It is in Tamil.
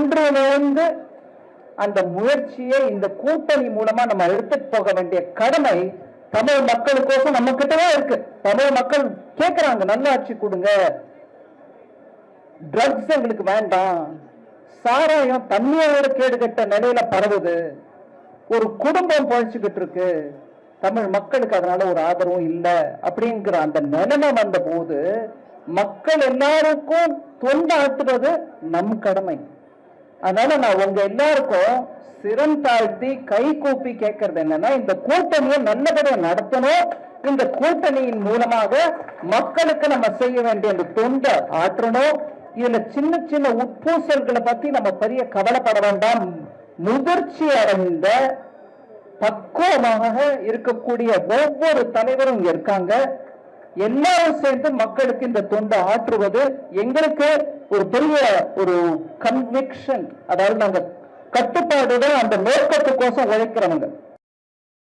ஒன்றிணைந்து அந்த முயற்சியை இந்த கூட்டணி மூலமா நம்ம எடுத்துட்டு போக வேண்டிய கடமை தமிழ் மக்களுக்கோசம் நம்ம கிட்டதான் இருக்கு. தமிழ் மக்கள் கேட்கிறாங்க, நல்லாட்சி கொடுங்க, ட்ரக்ஸ் எங்களுக்கு வேண்டாம், சாராயம் தண்ணியோட கேடுகட்ட நிலையில பரவுது, ஒரு குடும்பம் பழிச்சுக்கிட்டு இருக்கு, தமிழ் மக்களுக்கு அதனால ஒரு ஆதரவும் இல்லை அப்படிங்கிற அந்த நிலைமை வந்த போது மக்கள் எல்லாருக்கும் தொண்டாற்றுவது நம் கடமை. அதனால நான் உங்க எல்லாருக்கும் சிரம் தாழ்த்தி கை கூப்பி கேட்கறது என்னன்னா, இந்த கூட்டணியை நல்லபடியா நடத்தணும். இந்த கூட்டணியின் மூலமாக மக்களுக்கு நம்ம செய்ய வேண்டிய அந்த தொண்டை ஆற்றணும். இதுல சின்ன சின்ன உட்பூசல்களை பத்தி நம்ம பெரிய கவலைப்பட வேண்டாம். முதிர்ச்சி அடைந்த பக்குவமாக இருக்கக்கூடிய ஒவ்வொரு தலைவரும் இங்க இருக்காங்க. எல்லாரும் சேர்ந்து மக்களுக்கு இந்த தொண்டை ஆற்றுவது எங்களுக்கு ஒரு பெரிய ஒரு கன்விக்ஷன். அதாவது நாங்க கட்டுப்பாடுடன் அந்த நோக்கத்துக்கோசம் உழைக்கிறவங்க.